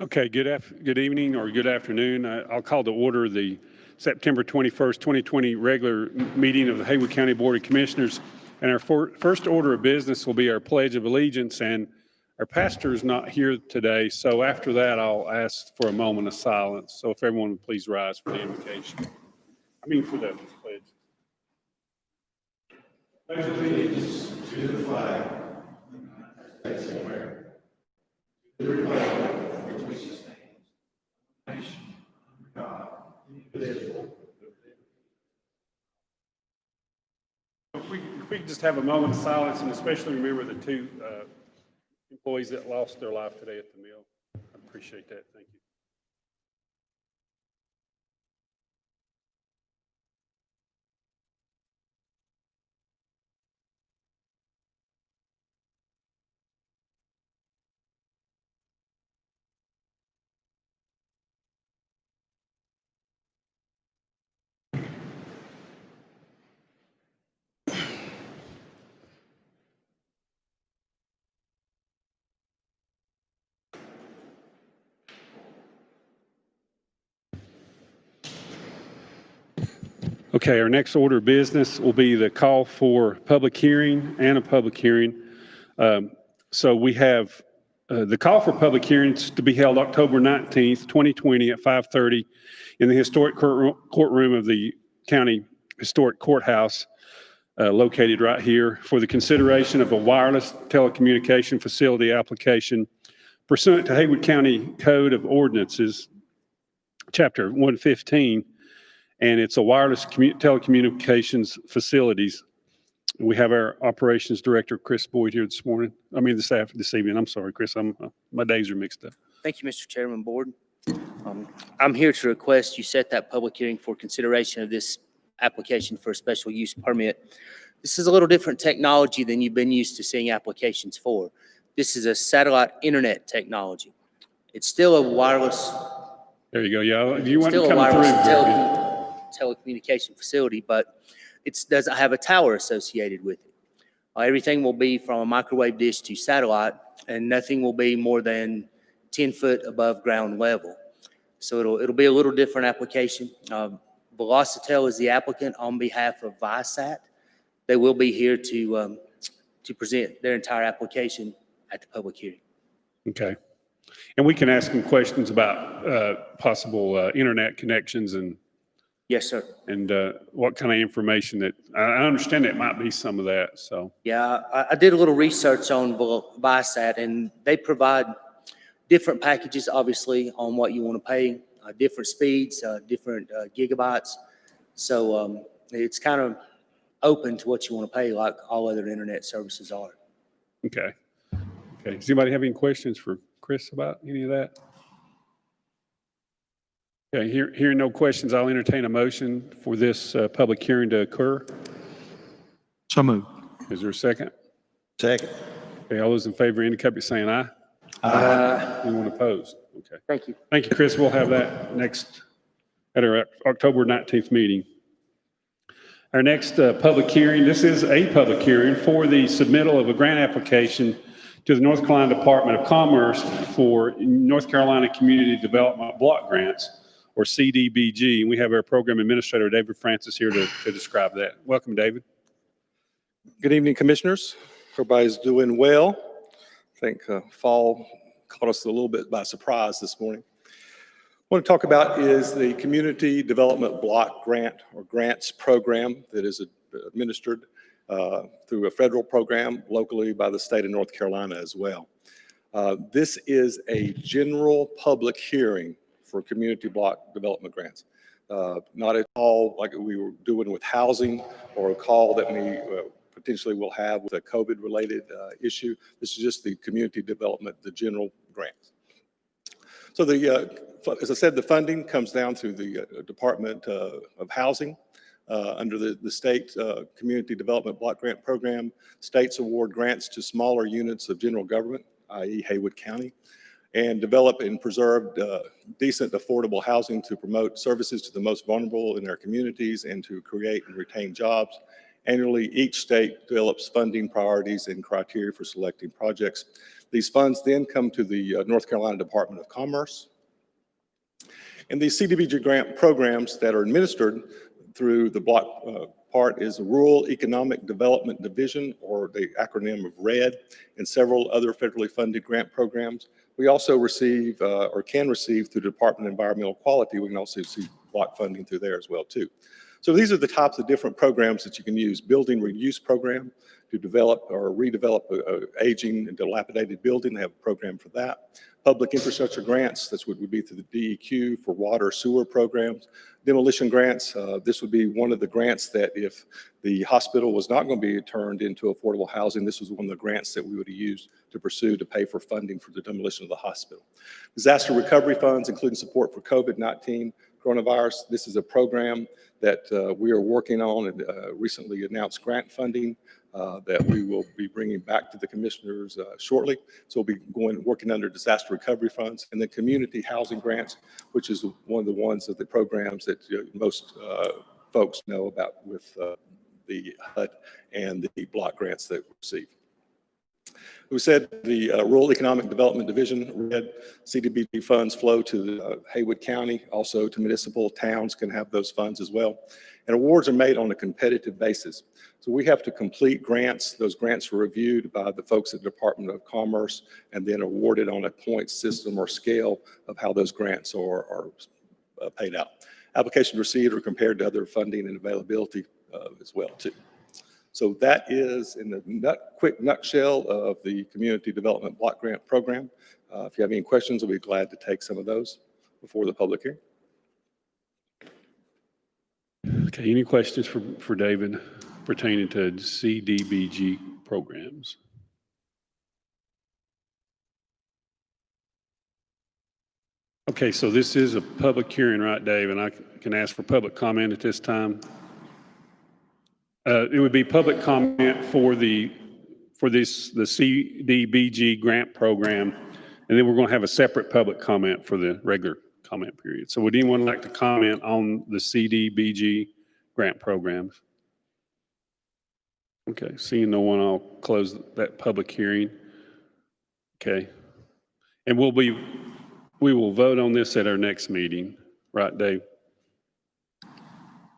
Okay, good evening or good afternoon. I'll call to order the September 21st, 2020 regular meeting of the Haywood County Board of Commissioners. And our first order of business will be our Pledge of Allegiance, and our pastor is not here today. So after that, I'll ask for a moment of silence. So if everyone would please rise for the invocation. For the pledge. Pledge allegiance to the flag of the United States of America, to the republic for which it stands, one nation, under God, indivisible. If we could just have a moment of silence, and especially remember the two employees that lost their life today at the mill. I appreciate that. Thank you. Okay, our next order of business will be the call for public hearing and a public hearing. So we have the call for public hearings to be held October 19th, 2020 at 5:30 in the historic courtroom of the County Historic Courthouse located right here for the consideration of a wireless telecommunication facility application pursuant to Haywood County Code of Ordinances, Chapter 115, and it's a wireless telecommunications facilities. We have our operations director, Chris Boyd, here this evening. I'm sorry, Chris, my days are mixed up. Thank you, Mr. Chairman, Board. I'm here to request you set that public hearing for consideration of this application for a special use permit. This is a little different technology than you've been used to seeing applications for. This is a satellite internet technology. It's still a wireless. There you go. Yeah, you want still to a come wireless through. telecommunication facility, but it doesn't have a tower associated with it. Everything will be from a microwave dish to satellite, and nothing will be more than 10 foot above ground level. So it'll be a little different application. Velocitel is the applicant on behalf of Viasat. They will be here to present their entire application at the public hearing. Okay. And we can ask them questions about possible internet connections and yes, sir. And what kind of information that I understand that might be some of that. So yeah, I did a little research on Viasat, and they provide different packages, obviously, on what you want to pay, different speeds, different gigabytes. So it's kind of open to what you want to pay, like all other internet services are. Okay. Does anybody have any questions for Chris about any of that? Okay, hearing no questions, I'll entertain a motion for this public hearing to occur. So moved. Is there a second? Second. Okay, all those in favor indicate by saying aye. Aye. Anyone opposed? Okay. Thank you. Thank you, Chris. We'll have that next at our October 19th meeting. Our next public hearing, this is a public hearing for the submittal of a grant application to the North Carolina Department of Commerce for North Carolina Community Development Block Grants, or CDBG. We have our program administrator, David Francis, here to describe that. Welcome, David. Good evening, commissioners. Everybody's doing well. I think fall caught us a little bit by surprise this morning. What I want to talk about is the Community Development Block Grant or Grants Program that is administered through a federal program locally by the state of North Carolina as well. This is a general public hearing for community block development grants. Not at all like we were doing with housing or a call that we potentially will have with a COVID-related issue. This is just the community development, the general grants. So as I said, the funding comes down through the Department of Housing under the state Community Development Block Grant Program. States award grants to smaller units of general government, i.e. Haywood County, and develop and preserve decent, affordable housing to promote services to the most vulnerable in our communities and to create and retain jobs. Annually, each state develops funding priorities and criteria for selecting projects. These funds then come to the North Carolina Department of Commerce. And these CDBG grant programs that are administered through the block part is the Rural Economic Development Division, or the acronym of RED, and several other federally funded grant programs. We also receive or can receive through the Department of Environmental Quality. We can also receive block funding through there as well too. So these are the types of different programs that you can use. Building reuse program to develop or redevelop a aging and dilapidated building. They have a program for that. Public infrastructure grants, that's what would be through the DEQ for water sewer programs. Demolition grants, this would be one of the grants that if the hospital was not going to be turned into affordable housing, this was one of the grants that we would have used to pursue to pay for funding for the demolition of the hospital. Disaster recovery funds, including support for COVID-19 coronavirus. This is a program that we are working on and recently announced grant funding that we will be bringing back to the commissioners shortly. So we'll be working under disaster recovery funds, and then community housing grants, which is one of the ones of the programs that most folks know about with the HUD and the block grants that we receive. We said the Rural Economic Development Division, RED, CDBG funds flow to Haywood County, also to municipal towns can have those funds as well. And awards are made on a competitive basis. So we have to complete grants. Those grants are reviewed by the folks at the Department of Commerce and then awarded on a point system or scale of how those grants are paid out. Applications received are compared to other funding and availability as well too. So that is in the quick nutshell of the Community Development Block Grant Program. If you have any questions, I'll be glad to take some of those before the public hearing. Okay, any questions for David pertaining to CDBG programs? Okay, so this is a public hearing, right, Dave? And I can ask for public comment at this time. It would be public comment for the CDBG grant program, and then we're going to have a separate public comment for the regular comment period. So would anyone like to comment on the CDBG grant programs? Okay, seeing no one, I'll close that public hearing. Okay, and we will vote on this at our next meeting, right, Dave?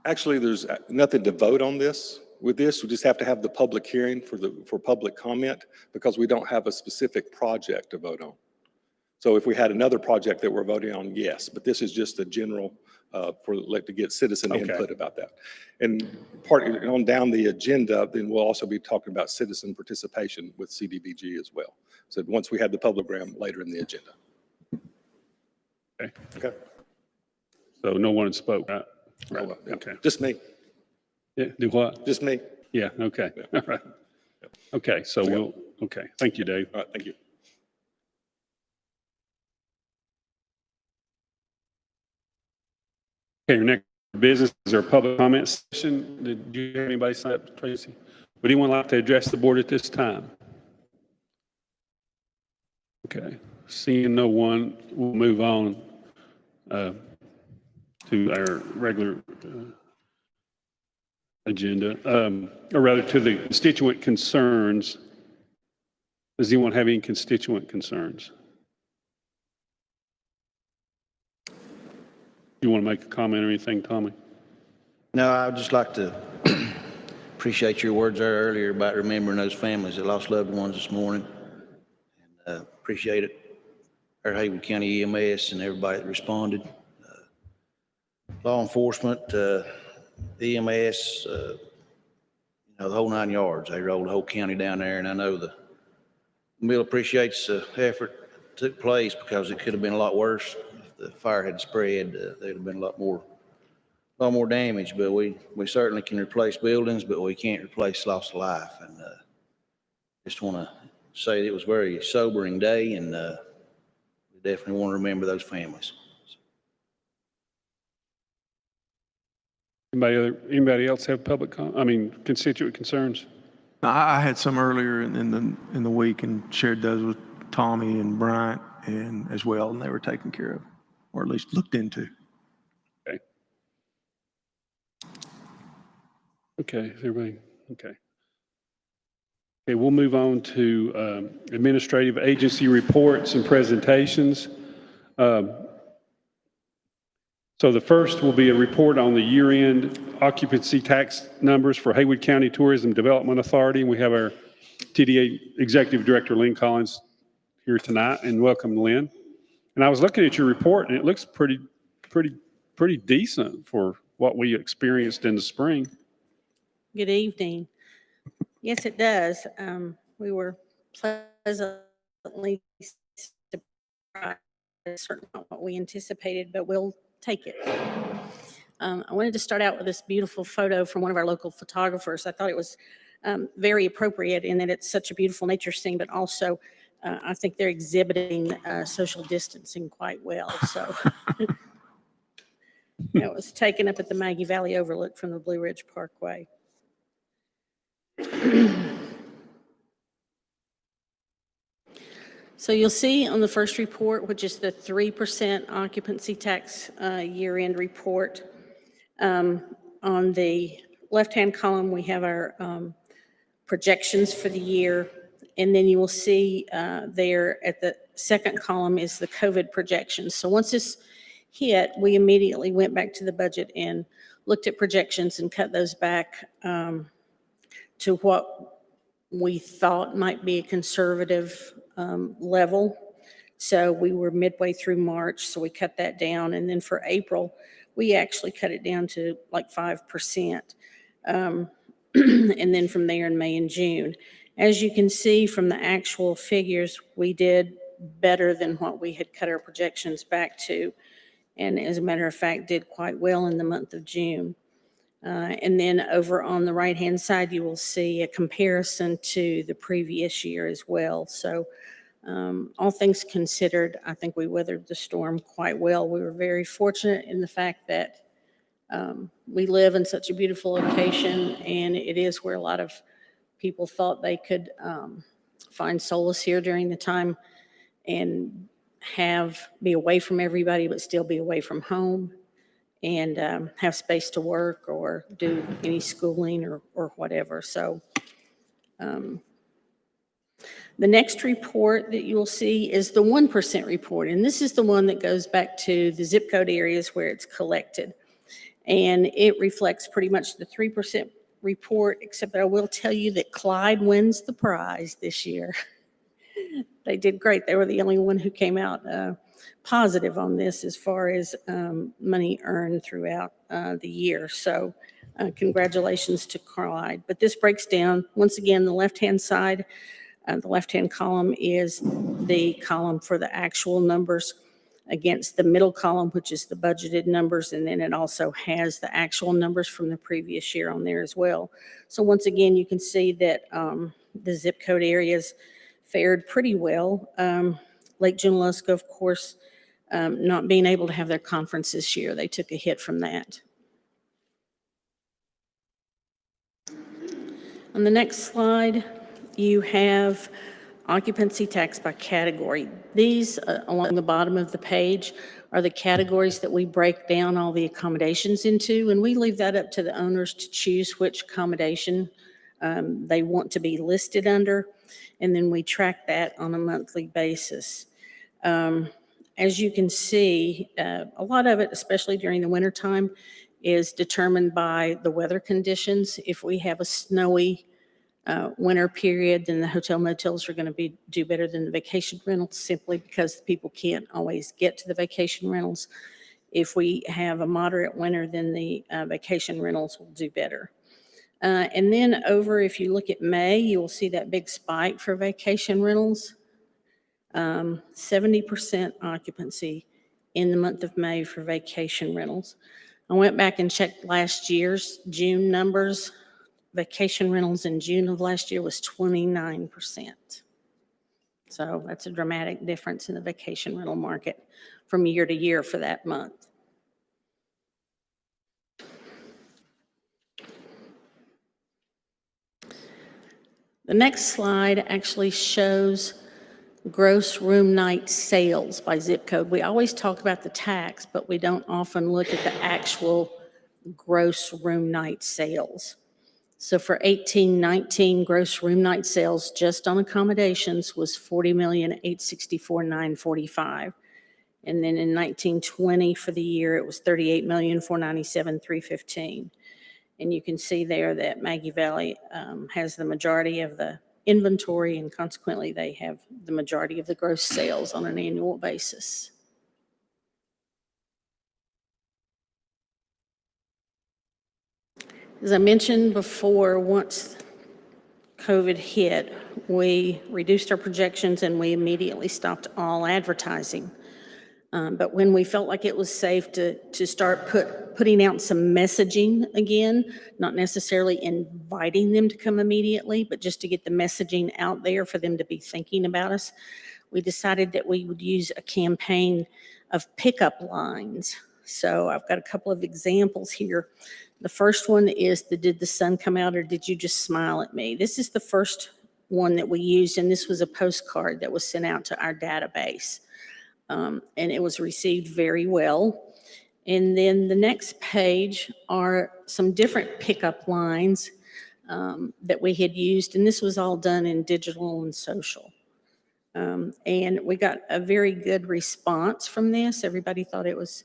Actually, there's nothing to vote on this. With this, we just have to have the public hearing for public comment because we don't have a specific project to vote on. So if we had another project that we're voting on, yes, but this is just a general to get citizen input about that. And on down the agenda, then we'll also be talking about citizen participation with CDBG as well. So once we have the public program later in the agenda. Okay. Okay. So no one spoke, right? Right. No, okay. Just me. Yeah, do what? Just me. Yeah, okay. Yeah. All right. Okay, so okay. Thank you, Dave. All right, thank you. Okay, your next business is our public comment session. Did you hear anybody sign up, Tracy? Would anyone like to address the board at this time? Okay, seeing no one, we'll move on to our regular agenda, or rather to the constituent concerns. Does anyone have any constituent concerns? You want to make a comment or anything, Tommy? No, I would just like to appreciate your words there earlier about remembering those families that lost loved ones this morning. And appreciate it. Our Haywood County EMS and everybody that responded. Law enforcement, EMS, the whole 9 yards. They rolled the whole county down there, and I know the mill appreciates the effort that took place because it could have been a lot worse. If the fire had spread, there'd have been a lot more damage. But we certainly can replace buildings, but we can't replace loss of life. And just want to say it was a very sobering day, and we definitely want to remember those families. Anybody else have constituent concerns? I had some earlier in the week and shared those with Tommy and Bryant and as well, and they were taken care of, or at least looked into. Okay. Okay, everybody, okay. Okay, we'll move on to administrative agency reports and presentations. So the first will be a report on the year-end occupancy tax numbers for Haywood County Tourism Development Authority. We have our TDA Executive Director, Lynn Collins, here tonight, and welcome, Lynn. And I was looking at your report, and it looks pretty decent for what we experienced in the spring. Good evening. Yes, it does. We were pleasantly surprised. Certainly not what we anticipated, but we'll take it. I wanted to start out with this beautiful photo from one of our local photographers. I thought it was very appropriate in that it's such a beautiful nature scene, but also I think they're exhibiting social distancing quite well. So it was taken up at the Maggie Valley Overlook from the Blue Ridge Parkway. So you'll see on the first report, which is the 3% occupancy tax year-end report, on the left-hand column, we have our projections for the year. And then you will see there at the second column is the COVID projections. So once this hit, we immediately went back to the budget and looked at projections and cut those back to what we thought might be a conservative level. So we were midway through March, so we cut that down. And then for April, we actually cut it down to like 5%. And then from there in May and June. As you can see from the actual figures, we did better than what we had cut our projections back to. And as a matter of fact, did quite well in the month of June. And then over on the right-hand side, you will see a comparison to the previous year as well. So all things considered, I think we weathered the storm quite well. We were very fortunate in the fact that we live in such a beautiful location, and it is where a lot of people thought they could find solace here during the time and be away from everybody, but still be away from home. And have space to work or do any schooling or whatever. So the next report that you will see is the 1% report. And this is the one that goes back to the zip code areas where it's collected. And it reflects pretty much the 3% report, except that I will tell you that Clyde wins the prize this year. They did great. They were the only one who came out positive on this as far as money earned throughout the year. So congratulations to Clyde. But this breaks down, once again, the left-hand side, the left-hand column is the column for the actual numbers against the middle column, which is the budgeted numbers. And then it also has the actual numbers from the previous year on there as well. So once again, you can see that the zip code areas fared pretty well. Lake Junaluska, of course, not being able to have their conference this year. They took a hit from that. On the next slide, you have occupancy tax by category. These, along the bottom of the page, are the categories that we break down all the accommodations into, and we leave that up to the owners to choose which accommodation they want to be listed under, and then we track that on a monthly basis. As you can see, a lot of it, especially during the wintertime, is determined by the weather conditions. If we have a snowy winter period, then the hotel motels are going to do better than the vacation rentals, simply because the people can't always get to the vacation rentals. If we have a moderate winter, then the vacation rentals will do better. And then if you look at May, you will see that big spike for vacation rentals. 70% occupancy in the month of May for vacation rentals. I went back and checked last year's June numbers. Vacation rentals in June of last year was 29%. So that's a dramatic difference in the vacation rental market from year to year for that month. The next slide actually shows gross room night sales by zip code. We always talk about the tax, but we don't often look at the actual gross room night sales. So for 18-19, gross room night sales just on accommodations was $40,864,945. And then in 19-20 for the year, it was $38,497,315. And you can see there that Maggie Valley has the majority of the inventory, and consequently, they have the majority of the gross sales on an annual basis. As I mentioned before, once COVID hit, we reduced our projections and we immediately stopped all advertising. But when we felt like it was safe to start putting out some messaging again, not necessarily inviting them to come immediately, but just to get the messaging out there for them to be thinking about us, we decided that we would use a campaign of pickup lines. So I've got a couple of examples here. The first one is the "Did the sun come out or did you just smile at me?" This is the first one that we used, and this was a postcard that was sent out to our database. And it was received very well. And then the next page are some different pickup lines that we had used, and this was all done in digital and social. And we got a very good response from this. Everybody thought it was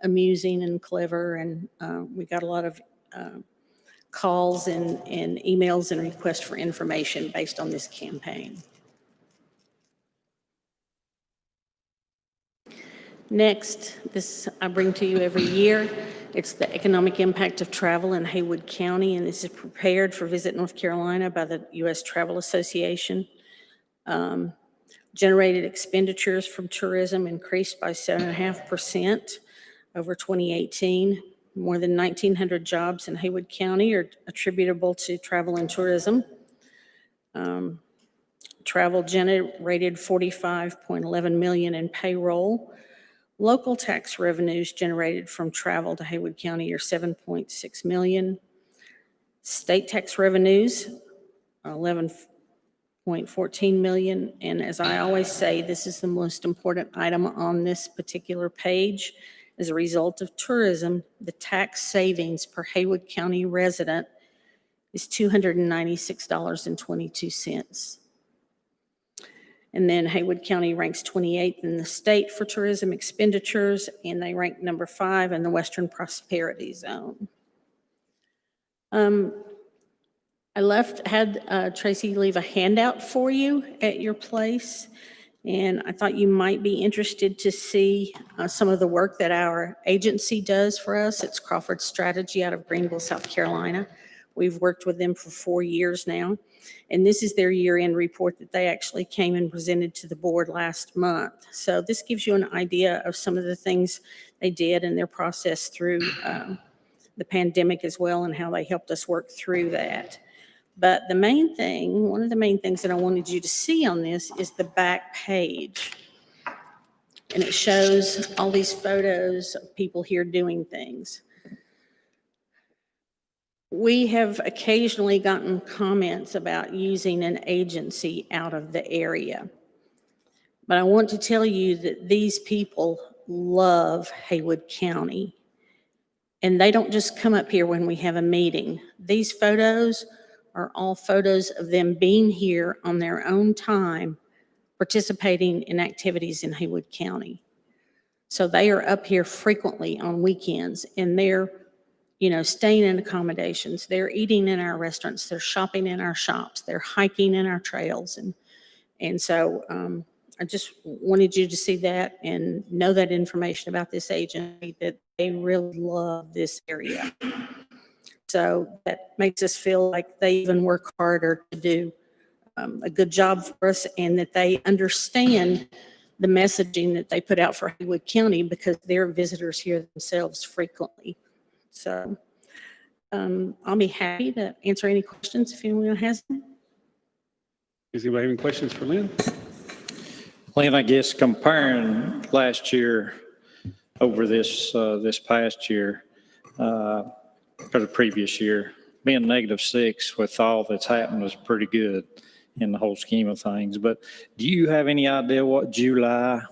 amusing and clever, and we got a lot of calls and emails and requests for information based on this campaign. Next, this I bring to you every year. It's the economic impact of travel in Haywood County, and this is prepared for Visit North Carolina by the U.S. Travel Association. Generated expenditures from tourism increased by 7.5% over 2018. More than 1,900 jobs in Haywood County are attributable to travel and tourism. Travel generated $45.11 million in payroll. Local tax revenues generated from travel to Haywood County are $7.6 million. State tax revenues are $11.14 million. And as I always say, this is the most important item on this particular page. As a result of tourism, the tax savings per Haywood County resident is $296.22. And then Haywood County ranks 28th in the state for tourism expenditures, and they rank number 5 in the Western Prosperity Zone. I had Tracy leave a handout for you at your place, and I thought you might be interested to see some of the work that our agency does for us. It's Crawford Strategy out of Greenville, South Carolina. We've worked with them for 4 years now. And this is their year-end report that they actually came and presented to the board last month. So this gives you an idea of some of the things they did in their process through the pandemic as well, and how they helped us work through that. But the main thing, one of the main things that I wanted you to see on this is the back page. And it shows all these photos of people here doing things. We have occasionally gotten comments about using an agency out of the area. But I want to tell you that these people love Haywood County. And they don't just come up here when we have a meeting. These photos are all photos of them being here on their own time, participating in activities in Haywood County. So they are up here frequently on weekends, and they're staying in accommodations. They're eating in our restaurants. They're shopping in our shops. They're hiking in our trails. And so I just wanted you to see that and know that information about this agency, that they really love this area. So that makes us feel like they even work harder to do a good job for us, and that they understand the messaging that they put out for Haywood County, because their visitors here themselves frequently. So I'll be happy to answer any questions if anyone has them. Does anybody have any questions for Lynn? Lynn, I guess comparing last year over this past year, or the previous year, being -6 with all that's happened was pretty good in the whole scheme of things. But do you have any idea what July,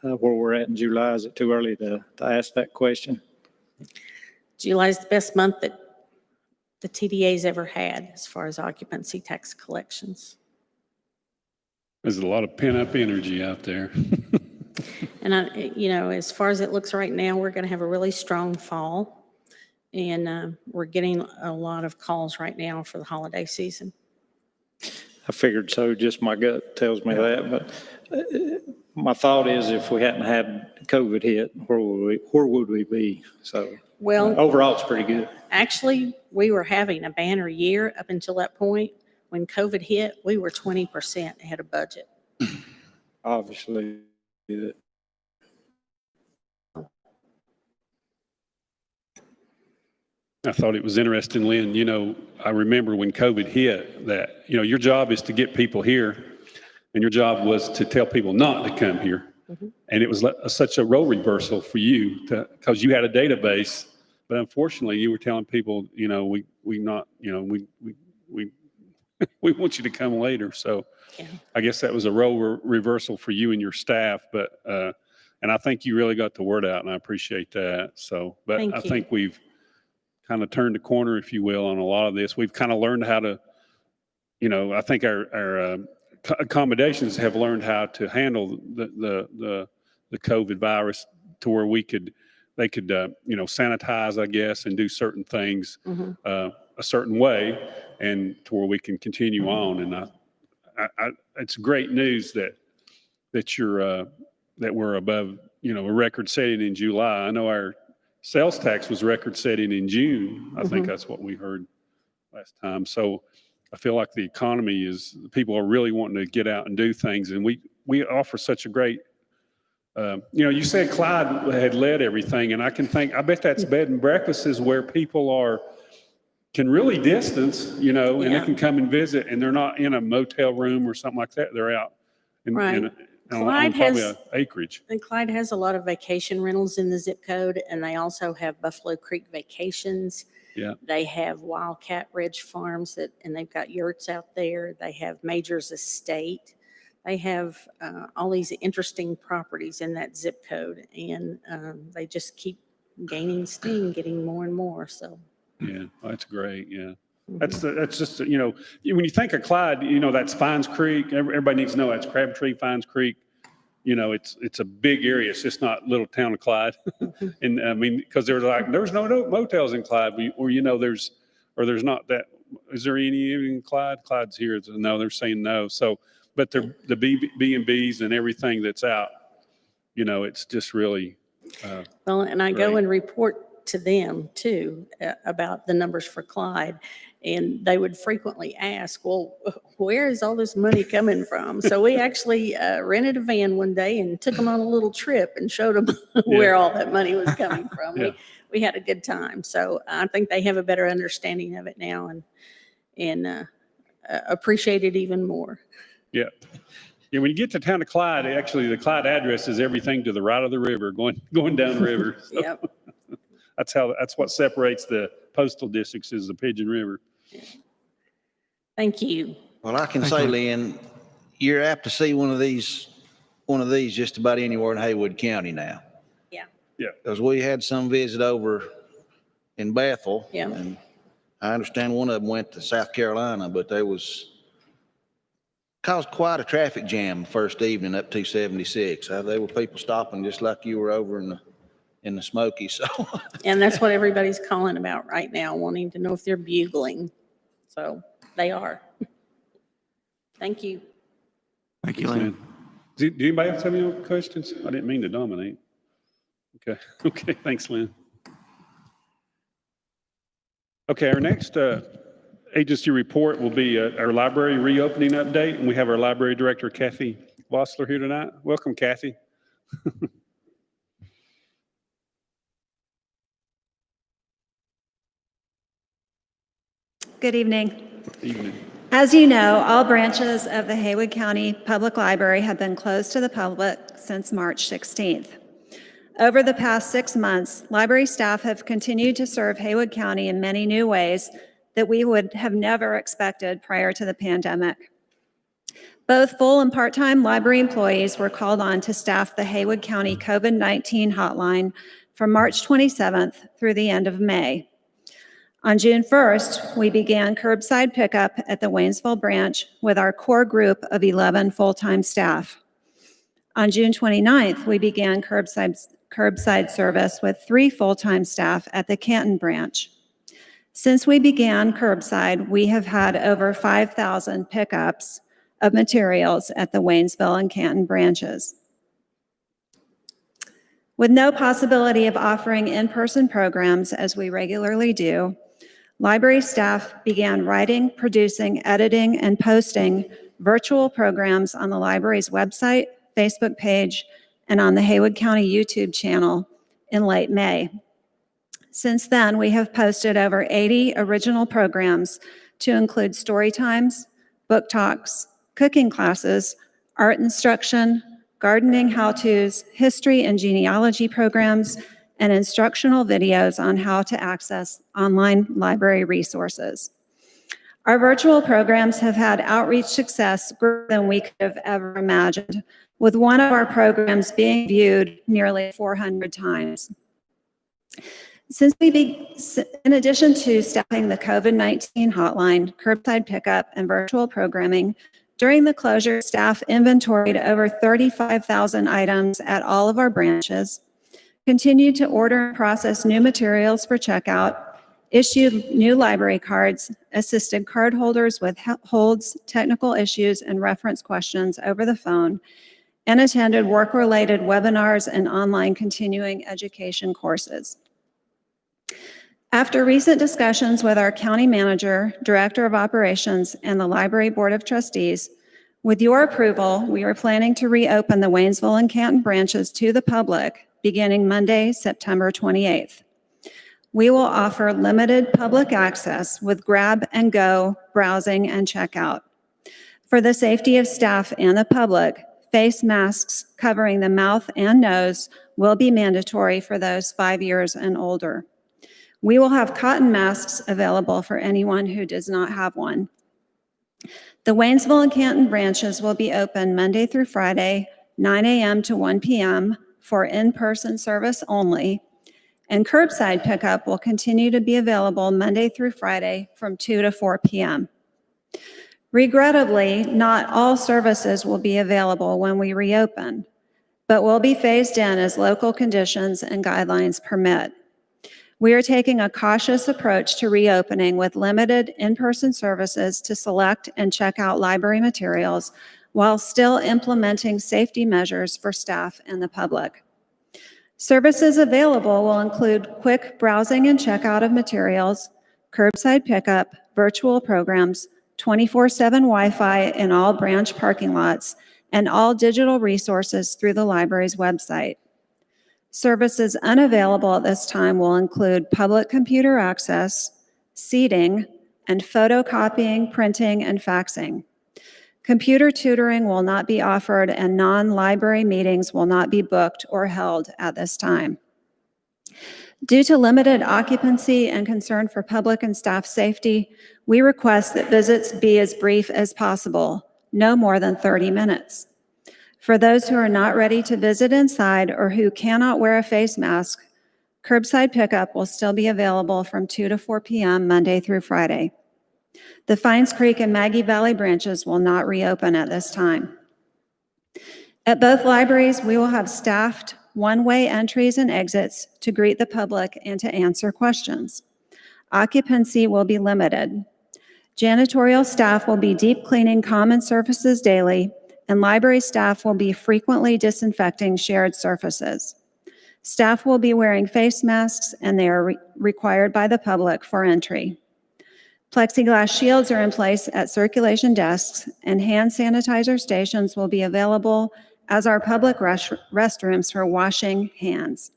where we're at in July? Is it too early to ask that question? July is the best month that the TDA's ever had as far as occupancy tax collections. There's a lot of pent-up energy out there. And as far as it looks right now, we're going to have a really strong fall. And we're getting a lot of calls right now for the holiday season. I figured so, just my gut tells me that, but my thought is if we hadn't had COVID hit, where would we be? So Well, overall, it's pretty good. actually, we were having a banner year up until that point. When COVID hit, we were 20% ahead of budget. Obviously, that I thought it was interesting, Lynn, I remember when COVID hit that, your job is to get people here and your job was to tell people not to come here. Mm-hmm. And it was such a role reversal for you because you had a database, but unfortunately you were telling people, we want you to come later. So Yeah. I guess that was a role reversal for you and your staff, but, and I think you really got the word out and I appreciate that. So, but Thank I you. think we've kind of turned the corner, if you will, on a lot of this. We've kind of learned how to, I think our accommodations have learned how to handle the COVID virus to where they could sanitize, I guess, and do certain things a certain way, and to where we can continue on. And it's great news that we're above, a record setting in July. I know our sales tax was record setting in June. I think that's what we heard last time. So I feel like the economy people are really wanting to get out and do things. And we offer such a great, you said Clyde had led everything. And I bet that's bed and breakfast is where people can really distance, and they can come and visit and they're not in a motel room or something like that. They're out Right. on Clyde probably has- an acreage. And Clyde has a lot of vacation rentals in the zip code, and they also have Buffalo Creek Vacations. Yeah. They have Wildcat Ridge Farms and they've got yurts out there. They have Major's Estate. They have all these interesting properties in that zip code, and they just keep gaining steam, getting more and more. So. Yeah, that's great. Yeah. That's just, when you think of Clyde, that's Fines Creek. Everybody needs to know that's Crabtree, Fines Creek. It's a big area. It's just not little town of Clyde. And I mean, because there's no motels in Clyde, or there's not that. Is there any in Clyde? Clyde's here. No, they're saying no. So, but the B&Bs and everything that's out, it's just really. Well, and I go Right. and report to them too about the numbers for Clyde. And they would frequently ask, well, where is all this money coming from? So we actually rented a van one day and took them on a little trip and showed them where all that money was coming from. Yeah. We had a good time. So I think they have a better understanding of it now and appreciate it even more. Yeah. Yeah, when you get to town of Clyde, actually the Clyde address is everything to the right of the river, going down the river. So Yep. that's what separates the postal districts is the Pigeon River. Thank you. Well, I can say, Lynn, you're apt to see one of these just about anywhere in Haywood County now. Yeah. Yeah. Because we had some visit over in Bethel. Yeah. And I understand one of them went to South Carolina, but caused quite a traffic jam the first evening up 276. There were people stopping just like you were over in the Smokies. So And that's what everybody's calling about right now, wanting to know if they're bugling. So they are. Thank you. Thank you, Lynn. Do anybody else have any other questions? I didn't mean to dominate. Okay. Okay. Thanks, Lynn. Okay. Our next agency report will be our library reopening update. And we have our library director, Kathy Vossler, here tonight. Welcome, Kathy. Good evening. Evening. As you know, all branches of the Haywood County Public Library have been closed to the public since March 16th. Over the past 6 months, library staff have continued to serve Haywood County in many new ways that we would have never expected prior to the pandemic. Both full and part-time library employees were called on to staff the Haywood County COVID-19 hotline from March 27th through the end of May. On June 1st, we began curbside pickup at the Waynesville branch with our core group of 11 full-time staff. On June 29th, we began curbside service with 3 full-time staff at the Canton branch. Since we began curbside, we have had over 5,000 pickups of materials at the Waynesville and Canton branches. With no possibility of offering in-person programs as we regularly do, library staff began writing, producing, editing, and posting virtual programs on the library's website, Facebook page, and on the Haywood County YouTube channel in late May. Since then, we have posted over 80 original programs to include story times, book talks, cooking classes, art instruction, gardening how-tos, history and genealogy programs, and instructional videos on how to access online library resources. Our virtual programs have had outreach success greater than we could have ever imagined, with one of our programs being viewed nearly 400 times. In addition to staffing the COVID-19 hotline, curbside pickup, and virtual programming, during the closure, staff inventoried over 35,000 items at all of our branches, continued to order and process new materials for checkout, issued new library cards, assisted cardholders with holds, technical issues, and reference questions over the phone, and attended work-related webinars and online continuing education courses. After recent discussions with our county manager, director of operations, and the library board of trustees, with your approval, we are planning to reopen the Waynesville and Canton branches to the public beginning Monday, September 28th. We will offer limited public access with grab-and-go browsing and checkout. For the safety of staff and the public, face masks covering the mouth and nose will be mandatory for those 5 years and older. We will have cotton masks available for anyone who does not have one. The Waynesville and Canton branches will be open Monday through Friday, 9 a.m. to 1 p.m. for in-person service only, and curbside pickup will continue to be available Monday through Friday from 2 to 4 p.m. Regrettably, not all services will be available when we reopen, but will be phased in as local conditions and guidelines permit. We are taking a cautious approach to reopening with limited in-person services to select and check out library materials while still implementing safety measures for staff and the public. Services available will include quick browsing and checkout of materials, curbside pickup, virtual programs, 24/7 Wi-Fi in all branch parking lots, and all digital resources through the library's website. Services unavailable at this time will include public computer access, seating, and photocopying, printing, and faxing. Computer tutoring will not be offered, and non-library meetings will not be booked or held at this time. Due to limited occupancy and concern for public and staff safety, we request that visits be as brief as possible, no more than 30 minutes. For those who are not ready to visit inside or who cannot wear a face mask, curbside pickup will still be available from 2 to 4 p.m. Monday through Friday. The Fines Creek and Maggie Valley branches will not reopen at this time. At both libraries, we will have staffed one-way entries and exits to greet the public and to answer questions. Occupancy will be limited. Janitorial staff will be deep cleaning common surfaces daily, and library staff will be frequently disinfecting shared surfaces. Staff will be wearing face masks, and they are required by the public for entry. Plexiglass shields are in place at circulation desks, and hand sanitizer stations will be available as our public restrooms for washing hands.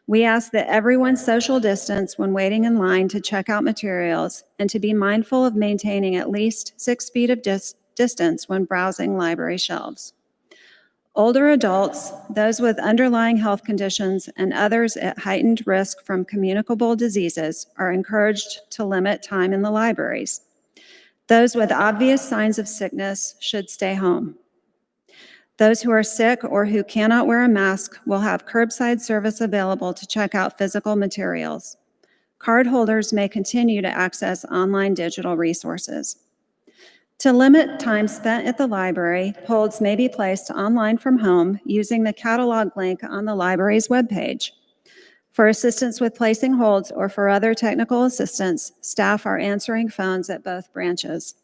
We ask that everyone social distance when waiting in line to check out materials and to be mindful of maintaining at least 6 feet of distance when browsing library shelves. Older adults, those with underlying health conditions, and others at heightened risk from communicable diseases are encouraged to limit time in the libraries. Those with obvious signs of sickness should stay home. Those who are sick or who cannot wear a mask will have curbside service available to check out physical materials. Cardholders may continue to access online digital resources. To limit time spent at the library, holds may be placed online from home using the catalog link on the library's webpage. For assistance with placing holds or for other technical assistance, staff are answering phones at both branches.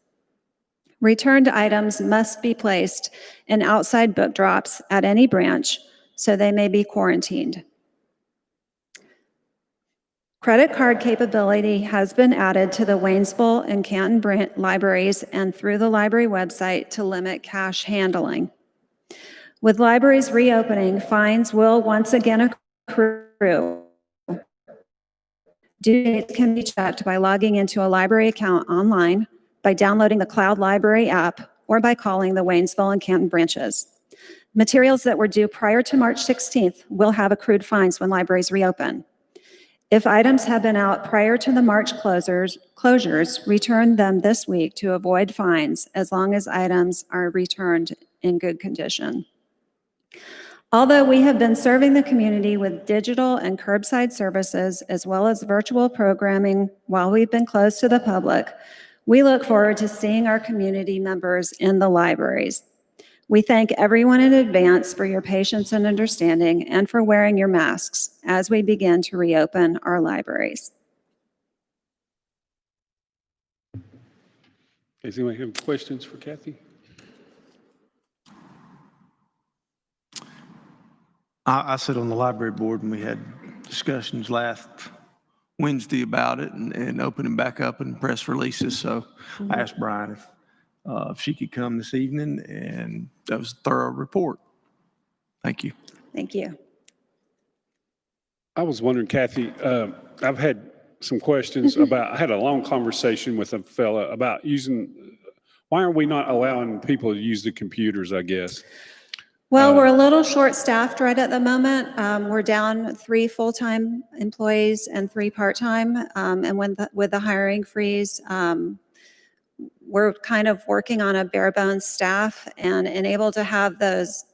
Returned items must be placed in outside book drops at any branch, so they may be quarantined. Credit card capability has been added to the Waynesville and Canton libraries and through the library website to limit cash handling. With libraries reopening, fines will once again accrue. Due dates can be checked by logging into a library account online, by downloading the Cloud Library app, or by calling the Waynesville and Canton branches. Materials that were due prior to March 16th will have accrued fines when libraries reopen. If items have been out prior to the March closures, return them this week to avoid fines as long as items are returned in good condition. Although we have been serving the community with digital and curbside services as well as virtual programming while we've been closed to the public, we look forward to seeing our community members in the libraries. We thank everyone in advance for your patience and understanding and for wearing your masks as we begin to reopen our libraries. Does anyone have questions for Kathy? I sit on the library board and we had discussions last Wednesday about it and opening back up and press releases. So I asked Brian if she could come this evening, and that was a thorough report. Thank you. Thank you. I was wondering, Kathy, I've had some questions about, I had a long conversation with a fella about why are we not allowing people to use the computers, I guess? Well, we're a little short-staffed right at the moment. We're down 3 full-time employees and 3 part-time. And with the hiring freeze, we're kind of working on a bare bones staff, and able to have those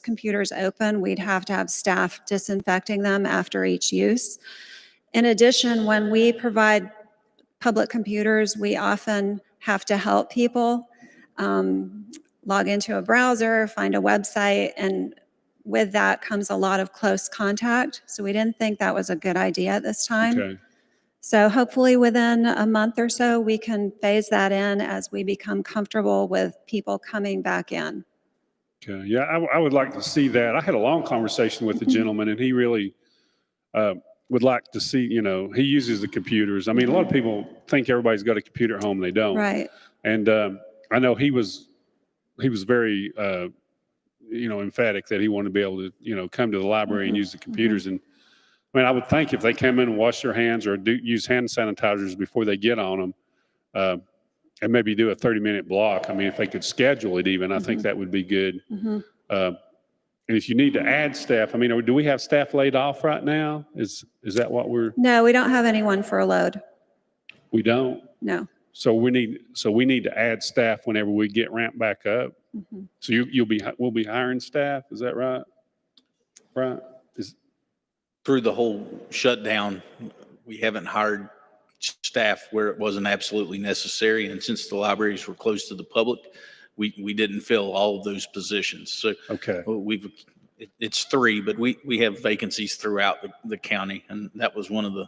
computers open, we'd have to have staff disinfecting them after each use. In addition, when we provide public computers, we often have to help people log into a browser, find a website, and with that comes a lot of close contact. So we didn't think that was a good idea at this time. Okay. So hopefully within a month or so, we can phase that in as we become comfortable with people coming back in. Okay. Yeah, I would like to see that. I had a long conversation with the gentleman, and he really would like to see, he uses the computers. I mean, a lot of people think everybody's got a computer at home. They don't. Right. And I know he was very, emphatic that he wanted to be able to, come to the library and use the computers. And I mean, I would think if they come in and wash their hands or use hand sanitizers before they get on them, and maybe do a 30-minute block. I mean, if they could schedule it even, I think that would be good. And if you need to add staff, I mean, do we have staff laid off right now? Is that what No, we don't have anyone furloughed. we don't? No. So we need to add staff whenever we get ramped back up. So we'll be hiring staff. Is that right? Right. Through the whole shutdown, we haven't hired staff where it wasn't absolutely necessary. And since the libraries were closed to the public, we didn't fill all of those positions. So Okay. it's 3, but we have vacancies throughout the county. And that was one of the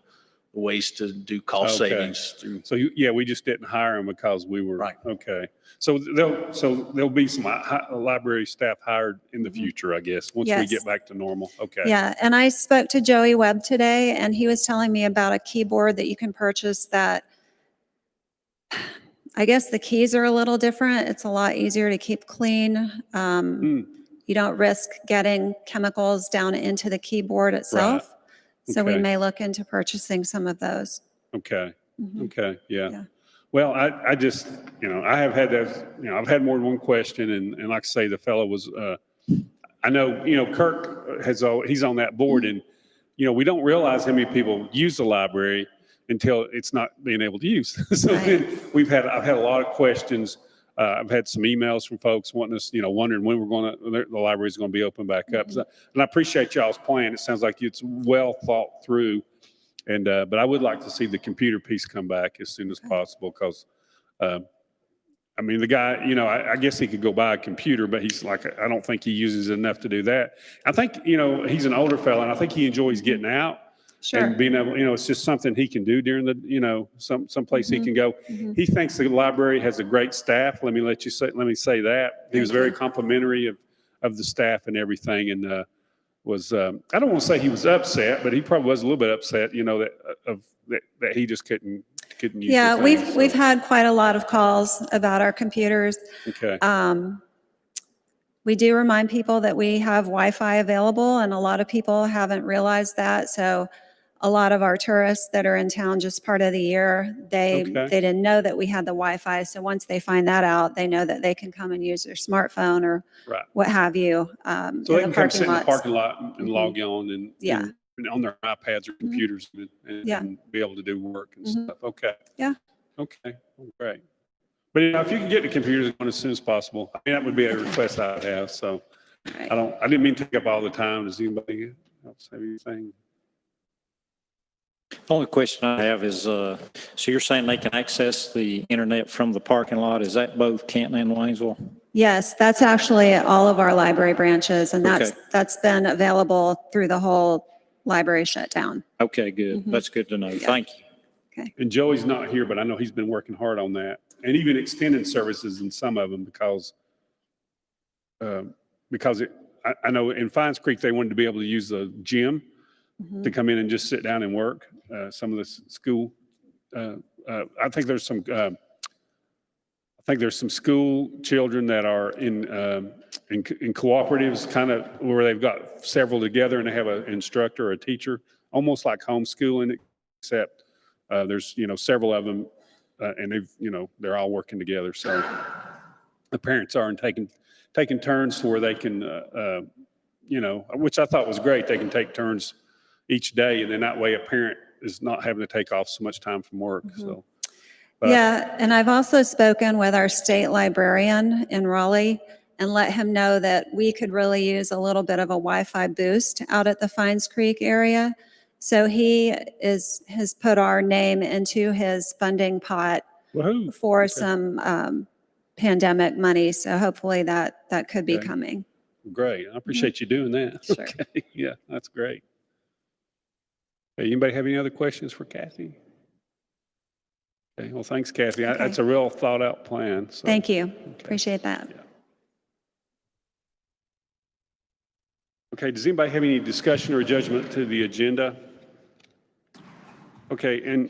ways to do cost Okay. savings through. So we just didn't hire them because we were Right. Okay. So there'll be some library staff hired in the future, I guess, once we Yes. get back to normal. Okay. Yeah, and I spoke to Joey Webb today, and he was telling me about a keyboard that you can purchase that, I guess the keys are a little different. It's a lot easier to keep clean. You don't risk getting chemicals down into the keyboard itself. So we Okay. may look into purchasing some of those. Okay. Okay. Yeah. Yeah. Well, I just, I have had those, I've had more than one question, and like I say, the fellow was, I know, Kirk he's on that board, and, we don't realize how many people use the library until it's not being able to use. So Right. then I've had a lot of questions. I've had some emails from folks wanting us, wondering when the library's going to be open back up. So, and I appreciate y'all's plan. It sounds like it's well thought through. And, but I would like to see the computer piece come back as soon as possible because, I mean, the guy, you know, I guess he could go buy a computer, but he's like, I don't think he uses enough to do that. I think, you know, he's an older fella and I think he enjoys getting out. Sure. And being able, you know, it's just something he can do during the, you know, some place he can go. He thinks the library has a great staff. Let me say that. He was very complimentary of the staff and everything, and was I don't want to say he was upset, but he probably was a little bit upset, you know, that he just couldn't use. Yeah, the thing, we've so. had quite a lot of calls about our computers. Okay. We do remind people that we have Wi-Fi available, and a lot of people haven't realized that. So a lot of our tourists that are in town just part of the year, they didn't know that we had the Wi-Fi. So once they find that out, they know that they can come and use their smartphone or what have you in So they the can come sit in the lots. parking lot and log on and, Yeah. and on their iPads or computers and be able to do work and stuff. Okay. Yeah. Okay. Well, great. But you know, if you can get the computers on as soon as possible, I mean, that would be a request I'd have. So Right. I didn't mean to take up all the time. Does anybody else have anything? The only question I have is, so you're saying they can access the internet from the parking lot? Is that both Canton and Waynesville? Yes, that's actually at all of our library branches, and that's been available through the whole library shutdown. Okay, good. That's good to know. Thank you. And Joey's not here, but I know he's been working hard on that, and even extended services in some of them because I know in Fines Creek they wanted to be able to use the gym to come in and just sit down and work. Some of the school, I think there's some school children that are in cooperatives, kind of where they've got several together and they have an instructor or a teacher, almost like homeschooling, except there's, you know, several of them and they've, you know, they're all working together. So the parents are taking turns where they can, you know, which I thought was great. They can take turns each day, and then that way a parent is not having to take off so much time from work. So, Yeah, and I've also spoken with our state librarian in Raleigh and let him know that we could really use a little bit of a Wi-Fi boost out at the Fines Creek area. So he has put our name into his funding pot for some pandemic money. So hopefully that could be coming. Great. I appreciate you doing that. Sure. Okay. Yeah, that's great. Hey, anybody have any other questions for Kathy? Okay, well, thanks, Kathy. That's a real thought out plan. So. Thank you. Appreciate that. Yeah. Okay, does anybody have any discussion or judgment to the agenda? Okay, and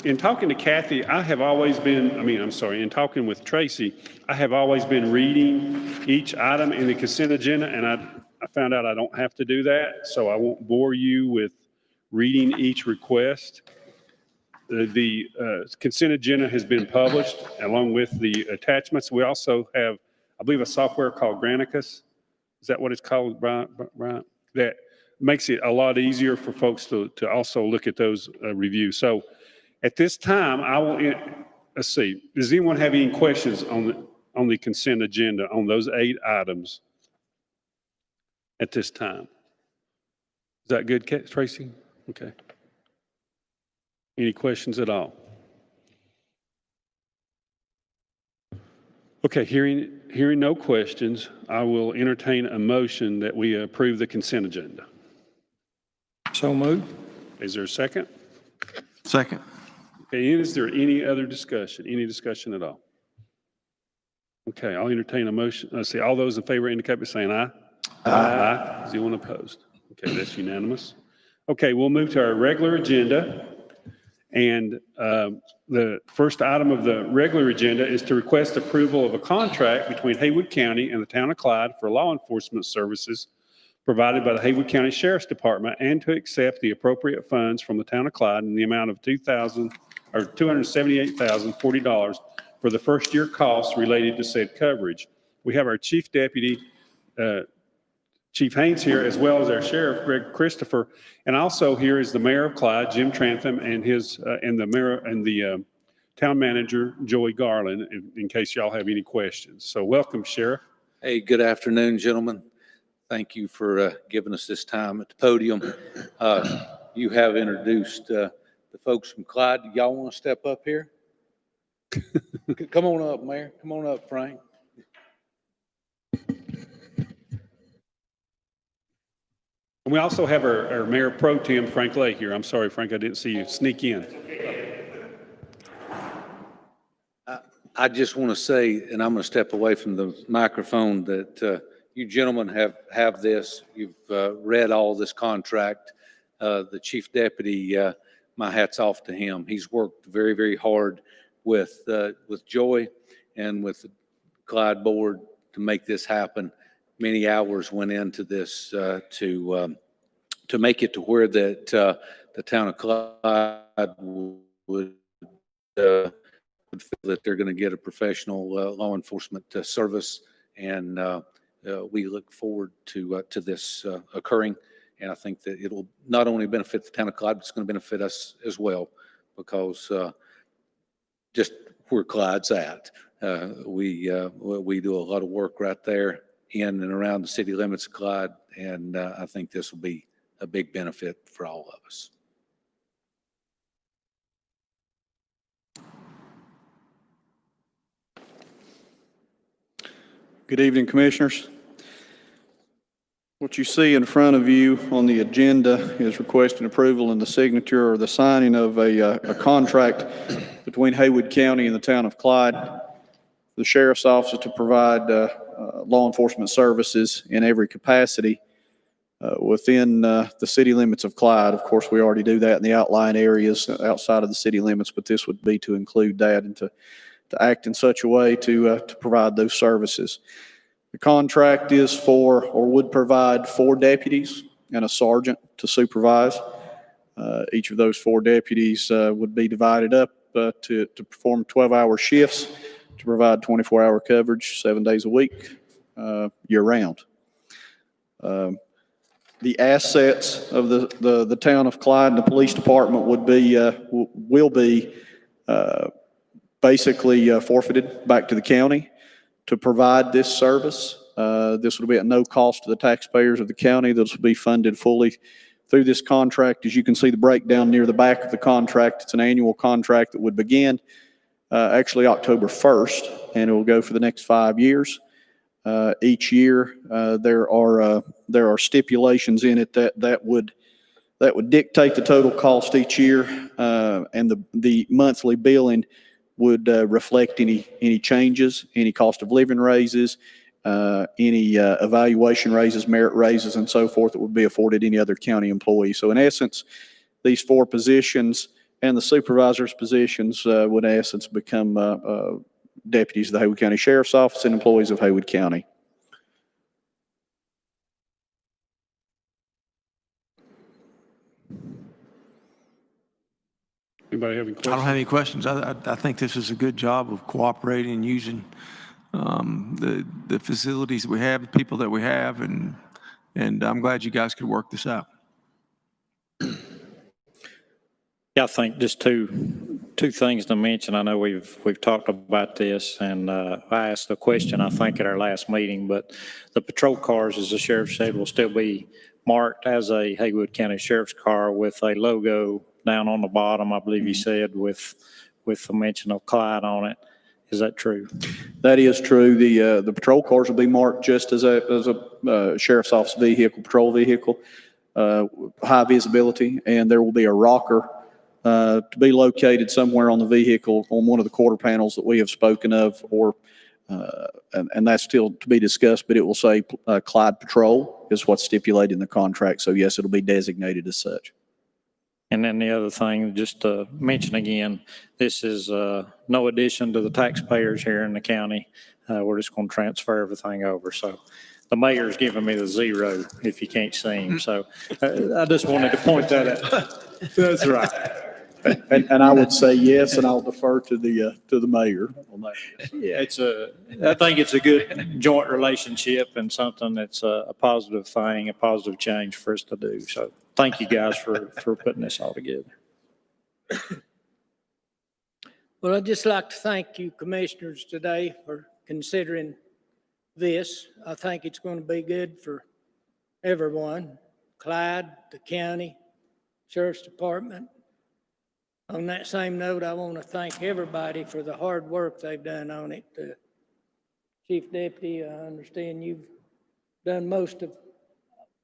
in talking to Kathy, in talking with Tracy, I have always been reading each item in the consent agenda, and I found out I don't have to do that, so I won't bore you with reading each request. The consent agenda has been published along with the attachments. We also have, I believe, a software called Granicus. Is that what it's called, Brian? That makes it a lot easier for folks to also look at those reviews. So at this time, let's see, does anyone have any questions on the consent agenda on those 8 items at this time? Is that good, Tracy? Okay. Any questions at all? Okay, hearing no questions, I will entertain a motion that we approve the consent agenda. So moved. Is there a second? Second. Okay, and is there any other discussion? Any discussion at all? Okay, I'll entertain a motion. Let's see, all those in favor indicate by saying aye. Aye. Is anyone opposed? Okay, that's unanimous. Okay, we'll move to our regular agenda. And the first item of the regular agenda is to request approval of a contract between Haywood County and the Town of Clyde for law enforcement services provided by the Haywood County Sheriff's Department, and to accept the appropriate funds from the Town of Clyde in the amount of $278,040 for the first year costs related to said coverage. We have our Chief Deputy, Chief Haynes here, as well as our Sheriff, Greg Christopher, and also here is the Mayor of Clyde, Jim Trantham, and the Mayor and the Town Manager, Joey Garland, in case y'all have any questions. So welcome, Sheriff. Hey, good afternoon, gentlemen. Thank you for giving us this time at the podium. you have introduced the folks from Clyde. Y'all want to step up here? Come on up, Mayor. Come on up, Frank. And we also have our Mayor Pro Tem, Frank Lay, here. I'm sorry, Frank, I didn't see you sneak in. I just want to say, and I'm going to step away from the microphone, that you gentlemen have this. You've read all this contract. The chief deputy, my hat's off to him. He's worked very, very hard with Joy and with the Clyde board to make this happen. Many hours went into this to make it to where that the town of Clyde would feel that they're going to get a professional law enforcement service, and we look forward to this occurring. And I think that it'll not only benefit the town of Clyde, but it's going to benefit us as well, because just where Clyde's at, we do a lot of work right there in and around the city limits of Clyde, and I think this will be a big benefit for all of us. Good evening, Commissioners. What you see in front of you on the agenda is requesting approval and the signature or the signing of a contract between Haywood County and the town of Clyde, the Sheriff's Office, to provide law enforcement services in every capacity within the city limits of Clyde. Of course, we already do that in the outlying areas outside of the city limits, but this would be to include that and to act in such a way to provide those services. The contract is for, or would provide, 4 deputies and a sergeant to supervise. Each of those 4 deputies would be divided up to perform 12-hour shifts to provide 24-hour coverage 7 days a week, year-round. The assets of the town of Clyde and the police department will be basically forfeited back to the county to provide this service. This will be at no cost to the taxpayers of the county. This will be funded fully through this contract. As you can see the breakdown near the back of the contract, it's an annual contract that would begin actually October 1st, and it will go for the next 5 years. Each year, there are stipulations in it that would dictate the total cost each year, and the monthly billing would reflect any changes, any cost of living raises, any evaluation raises, merit raises, and so forth that would be afforded any other county employee. So in essence, these 4 positions and the supervisor's positions would in essence become deputies of the Haywood County Sheriff's Office and employees of Haywood County. Anybody have any questions? I don't have any questions. I think this is a good job of cooperating and using the facilities that we have, the people that we have, and I'm glad you guys could work this out. Yeah, I think just two things to mention. I know we've talked about this, and I asked a question, I think, at our last meeting, but the patrol cars, as the sheriff said, will still be marked as a Haywood County Sheriff's car with a logo down on the bottom, I believe you said, with the mention of Clyde on it. Is that true? That is true. The patrol cars will be marked just as a sheriff's office vehicle, patrol vehicle, high visibility, and there will be a rocker to be located somewhere on the vehicle on one of the quarter panels that we have spoken of, and that's still to be discussed, but it will say Clyde Patrol is what's stipulated in the contract. So yes, it'll be designated as such. And then the other thing, just to mention again, this is no addition to the taxpayers here in the county. We're just going to transfer everything over. So the mayor's giving me the 0 if you can't see him. So I just wanted to point that out. That's right. And I would say yes, and I'll defer to the mayor on that. Yeah, I think it's a good joint relationship and something that's a positive thing, a positive change for us to do. So thank you guys for putting this all together. Well, I'd just like to thank you commissioners today for considering this. I think it's going to be good for everyone, Clyde, the county, Sheriff's Department. On that same note, I want to thank everybody for the hard work they've done on it. Chief Deputy, I understand you've done most of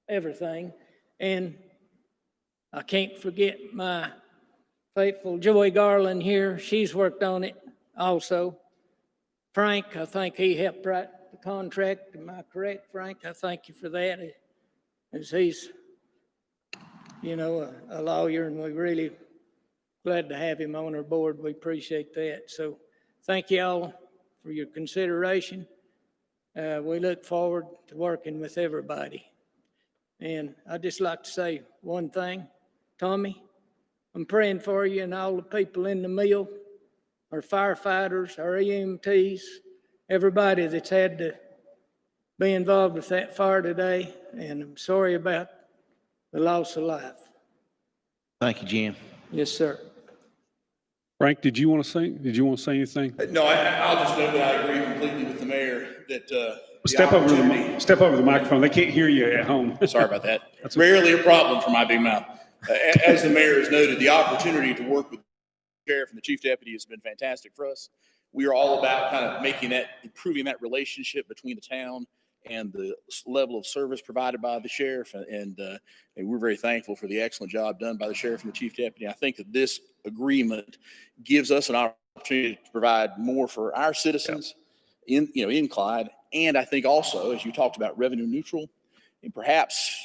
everything. And I can't forget my faithful Joy Garland here. She's worked on it also. Frank, I think he helped write the contract. Am I correct, Frank? I thank you for that. As he's, a lawyer, and we're really glad to have him on our board. We appreciate that. So thank you all for your consideration. We look forward to working with everybody. And I'd just like to say one thing. Tommy, I'm praying for you and all the people in the mill, our firefighters, our EMTs, everybody that's had to be involved with that fire today. And I'm sorry about the loss of life. Thank you, Jim. Yes, sir. Frank, did you want to say anything? No, I'll just note that I agree completely with the mayor that, Step over the microphone. They can't hear you at home. sorry about that. It's rarely a problem for my big mouth. As the mayor has noted, the opportunity to work with the sheriff and the chief deputy has been fantastic for us. We are all about kind of improving that relationship between the town and the level of service provided by the sheriff. And we're very thankful for the excellent job done by the sheriff and the chief deputy. I think that this agreement gives us an opportunity to provide more for our citizens in Clyde. And I think also, as you talked about, revenue neutral and perhaps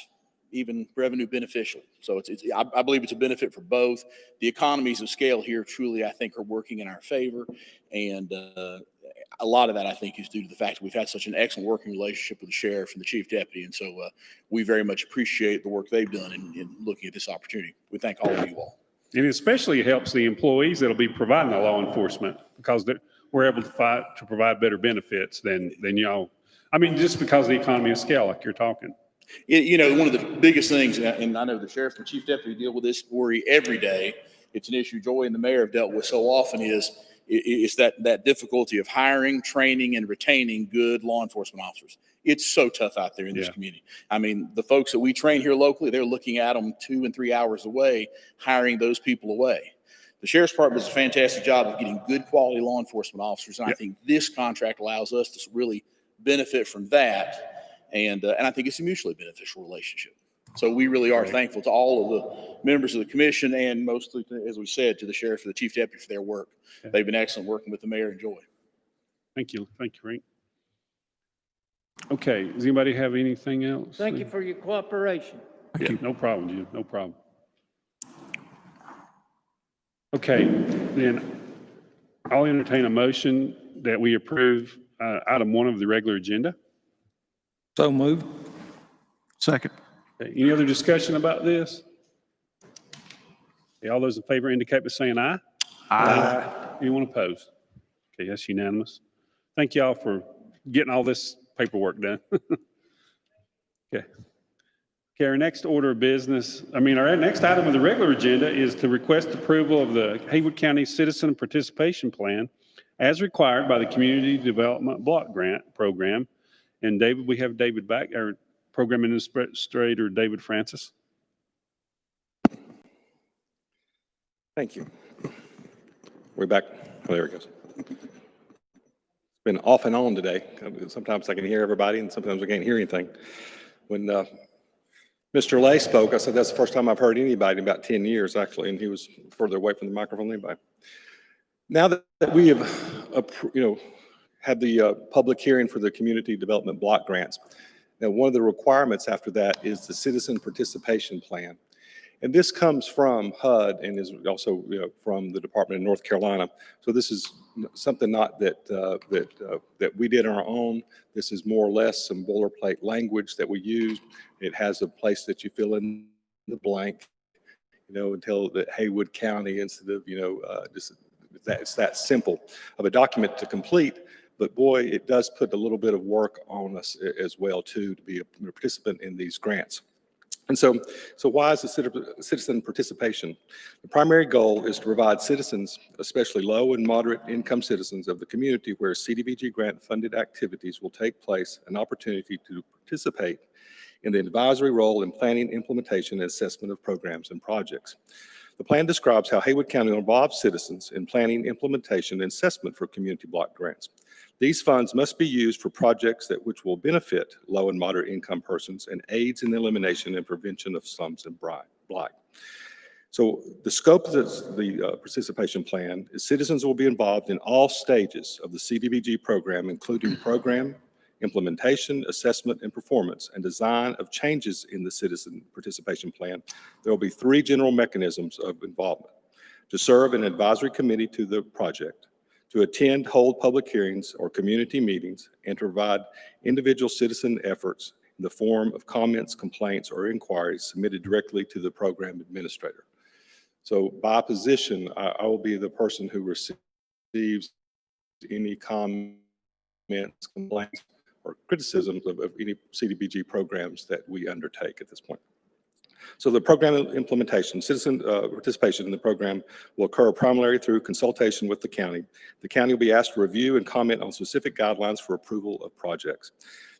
even revenue beneficial. So I believe it's a benefit for both. The economies of scale here truly, I think, are working in our favor. And a lot of that, I think, is due to the fact that we've had such an excellent working relationship with the sheriff and the chief deputy. And so we very much appreciate the work they've done in looking at this opportunity. We thank all of you all. And it especially helps the employees that'll be providing the law enforcement because we're able to provide better benefits than y'all. I mean, just because of the economy of scale, like you're talking. One of the biggest things, and I know the sheriff and chief deputy deal with this worry every day. It's an issue Joy and the mayor have dealt with so often is that difficulty of hiring, training, and retaining good law enforcement officers. It's so tough out there in this community. I mean, the folks that we train here locally, they're looking at them 2 and 3 hours away, hiring those people away. The sheriff's department does a fantastic job of getting good quality law enforcement officers, and I think this contract allows us to really benefit from that. And I think it's a mutually beneficial relationship. So we really are thankful to all of the members of the commission and mostly, as we said, to the sheriff and the chief deputy for their work. They've been excellent working with the mayor and Joy. Thank you. Thank you, Frank. Okay. Does anybody have anything else? Thank you for your cooperation. No problem, Jim. No problem. Okay. Then I'll entertain a motion that we approve item 1 of the regular agenda. So moved. Second. Okay, any other discussion about this? Okay, all those in favor indicate by saying aye. Aye. Anyone opposed? Okay, that's unanimous. Thank you all for getting all this paperwork done. Okay. Okay, our next order of business, our next item of the regular agenda is to request approval of the Haywood County Citizen Participation Plan as required by the Community Development Block Grant Program. And David, we have David back, our program administrator, David Francis. Thank you. We're back. Oh, there it goes. It's been off and on today. Sometimes I can hear everybody and sometimes I can't hear anything. When Mr. Lay spoke, I said, that's the first time I've heard anybody in about 10 years, actually, and he was further away from the microphone than anybody. Now that we have, had the public hearing for the community development block grants. Now, one of the requirements after that is the citizen participation plan. And this comes from HUD and is also from the Department of North Carolina. So this is something not that we did on our own. This is more or less some boilerplate language that we use. It has a place that you fill in the blank, until the Haywood County instead of, it's that simple of a document to complete. But boy, it does put a little bit of work on us as well, too, to be a participant in these grants. And so why is the citizen participation? The primary goal is to provide citizens, especially low and moderate income citizens of the community where CDBG grant funded activities will take place, an opportunity to participate in the advisory role in planning, implementation, and assessment of programs and projects. The plan describes how Haywood County will involve citizens in planning, implementation, and assessment for community block grants. These funds must be used for projects which will benefit low and moderate income persons and aids in the elimination and prevention of slums and blight. So the scope of the participation plan is citizens will be involved in all stages of the CDBG program, including program, implementation, assessment, and performance, and design of changes in the citizen participation plan. There will be 3 general mechanisms of involvement: to serve an advisory committee to the project, to attend, hold public hearings or community meetings, and to provide individual citizen efforts in the form of comments, complaints, or inquiries submitted directly to the program administrator. So by position, I will be the person who receives any comments, complaints, or criticisms of any CDBG programs that we undertake at this point. So the program implementation, citizen participation in the program will occur primarily through consultation with the county. The county will be asked to review and comment on specific guidelines for approval of projects.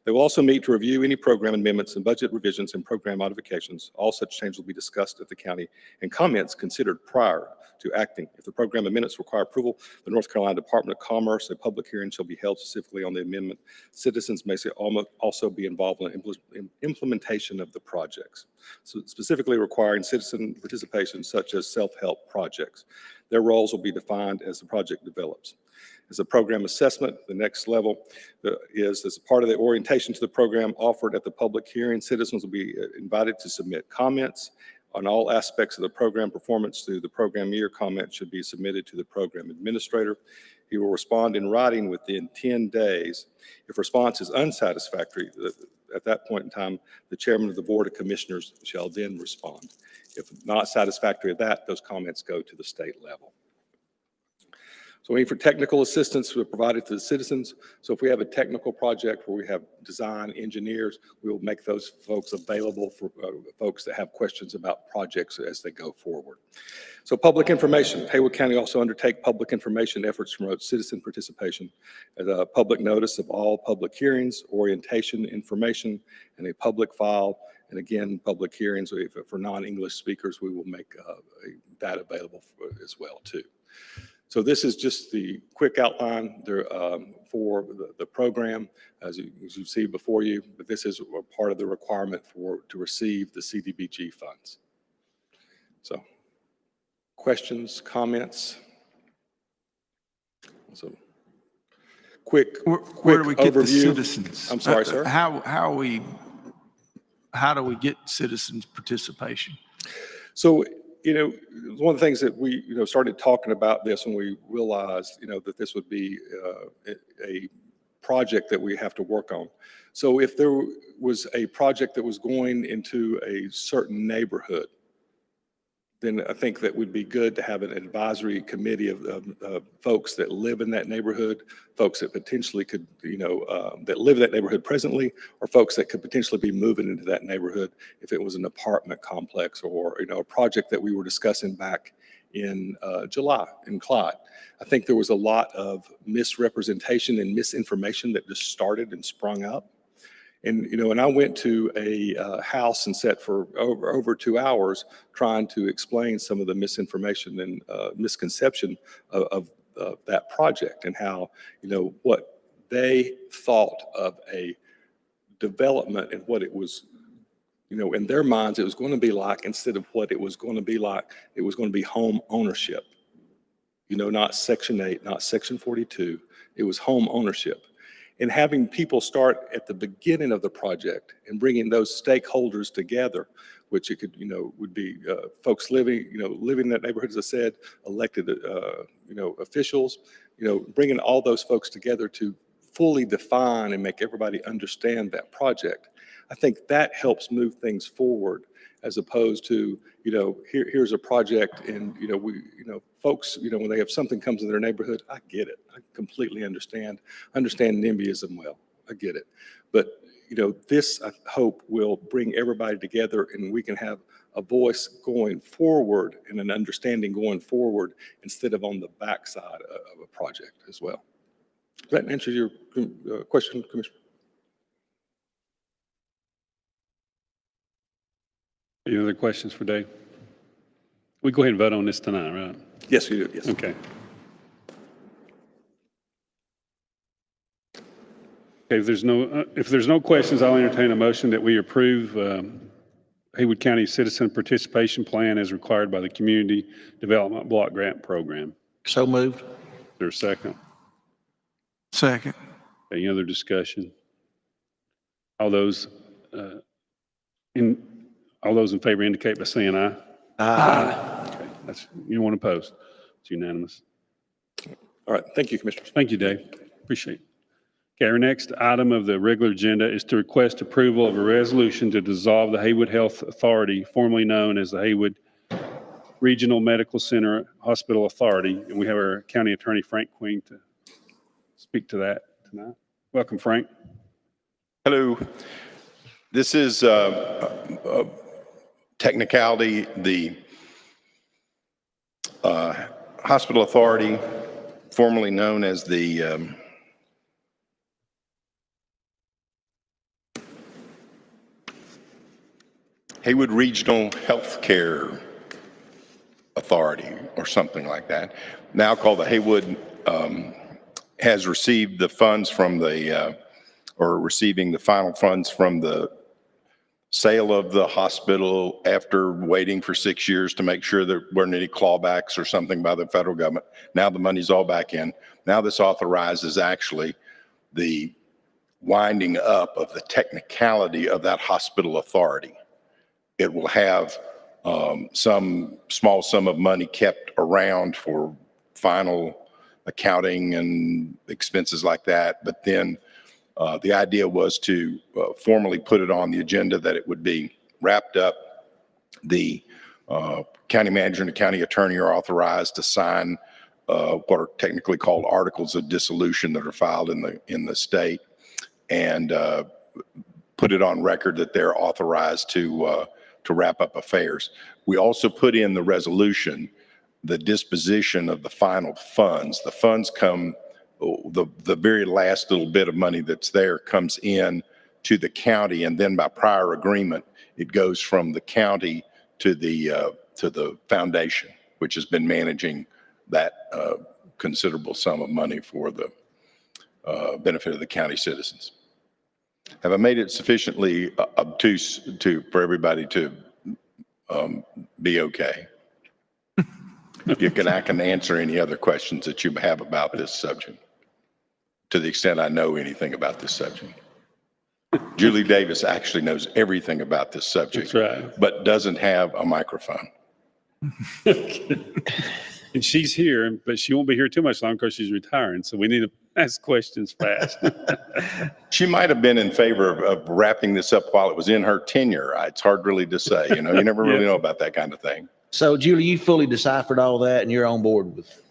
They will also meet to review any program amendments and budget revisions and program modifications. All such changes will be discussed at the county and comments considered prior to acting. If the program amendments require approval, the North Carolina Department of Commerce, a public hearing shall be held specifically on the amendment. Citizens may also be involved in implementation of the projects, so specifically requiring citizen participation such as self-help projects. Their roles will be defined as the project develops. As a program assessment, the next level is as part of the orientation to the program offered at the public hearing, citizens will be invited to submit comments on all aspects of the program performance through the program year. Comments should be submitted to the program administrator. He will respond in writing within 10 days. If response is unsatisfactory, at that point in time, the chairman of the Board of Commissioners shall then respond. If not satisfactory of that, those comments go to the state level. So we need for technical assistance provided to the citizens. So if we have a technical project where we have design engineers, we will make those folks available for folks that have questions about projects as they go forward. So public information. Haywood County also undertake public information efforts to promote citizen participation, as a public notice of all public hearings, orientation information, and a public file. And again, public hearings for non-English speakers, we will make that available as well too. So this is just the quick outline there, for the program, as you see before you, but this is part of the requirement to receive the CDBG funds. So questions, comments? So quick Where do we get the overview. citizens? I'm sorry, sir? How do we get citizens participation? So, one of the things that we, started talking about this when we realized, that this would be a project that we have to work on. So if there was a project that was going into a certain neighborhood, then I think that would be good to have an advisory committee of folks that live in that neighborhood, folks that potentially could, that live in that neighborhood presently, or folks that could potentially be moving into that neighborhood if it was an apartment complex or, a project that we were discussing back in July in Clyde. I think there was a lot of misrepresentation and misinformation that just started and sprung up. And, and I went to a house and sat for over 2 hours trying to explain some of the misinformation and misconception of that project and how, what they thought of a development and what it was, in their minds, it was going to be like, instead of what it was going to be like, it was going to be home ownership, not Section 8, not Section 42. It was home ownership. And having people start at the beginning of the project and bringing those stakeholders together, which it could, would be folks living in that neighborhood, as I said, elected, officials, bringing all those folks together to fully define and make everybody understand that project. I think that helps move things forward, as opposed to, here's a project and, folks, when they have something comes in their neighborhood, I get it. I completely understand NIMBYism well. I get it. But, this, I hope, will bring everybody together and we can have a voice going forward and an understanding going forward instead of on the backside of a project as well. Does that answer your question, Commissioner? Any other questions for Dave? We go ahead and vote on this tonight, right? Yes, you do, yes. Okay. Okay, if there's no questions, I'll entertain a motion that we approve Haywood County Citizen Participation Plan as required by the Community Development Block Grant Program. So moved. Is there a second? Second. Any other discussion? All those in favor indicate by saying aye. Aye. Okay, you don't want to oppose. It's unanimous. All right, thank you, Commissioners. Thank you, Dave. Appreciate it. Okay, our next item of the regular agenda is to request approval of a resolution to dissolve the Haywood Health Authority, formerly known as the Haywood Regional Medical Center Hospital Authority. And we have our County Attorney, Frank Queen, to speak to that tonight. Welcome, Frank. Hello. This is a technicality. The Hospital Authority, formerly known as the Haywood Regional Healthcare Authority or something like that, now called the Haywood, has received the funds from the, or receiving the final funds from the sale of the hospital after waiting for 6 years to make sure there weren't any clawbacks or something by the federal government. Now the money's all back in. Now this authorizes actually the winding up of the technicality of that hospital authority. It will have some small sum of money kept around for final accounting and expenses like that. But then the idea was to formally put it on the agenda that it would be wrapped up. The county manager and the county attorney are authorized to sign what are technically called articles of dissolution that are filed in the state, and put it on record that they're authorized to wrap up affairs. We also put in the resolution the disposition of the final funds. The funds come, the very last little bit of money that's there comes in to the county, and then by prior agreement, it goes from the county to the foundation, which has been managing that considerable sum of money for the benefit of the county citizens. Have I made it sufficiently obtuse for everybody to be okay? I can answer any other questions that you have about this subject, to the extent I know anything about this subject. Julie Davis actually knows everything about this subject, That's right. but doesn't have a microphone. And she's here, but she won't be here too much longer because she's retiring. So we need to ask questions fast. She might have been in favor of wrapping this up while it was in her tenure. It's hard really to say. You never really know about that kind of thing. So Julie, you fully deciphered all that and you're on board with.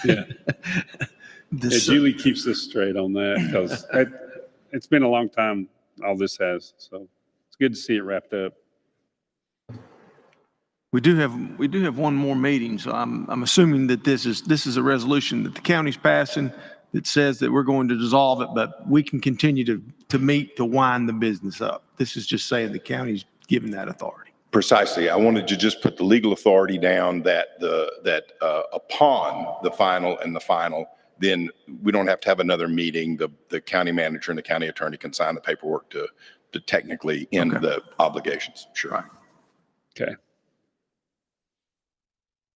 Yeah. Julie keeps us straight on that because it's been a long time, all this has. So it's good to see it wrapped up. We do have one more meeting, so I'm assuming that this is a resolution that the county's passing that says that we're going to dissolve it, but we can continue to meet to wind the business up. This is just saying the county's given that authority. Precisely. I wanted to just put the legal authority down that upon the final, then we don't have to have another meeting. The county manager and the county attorney can sign the paperwork to technically end the obligations. Sure. Right. Okay.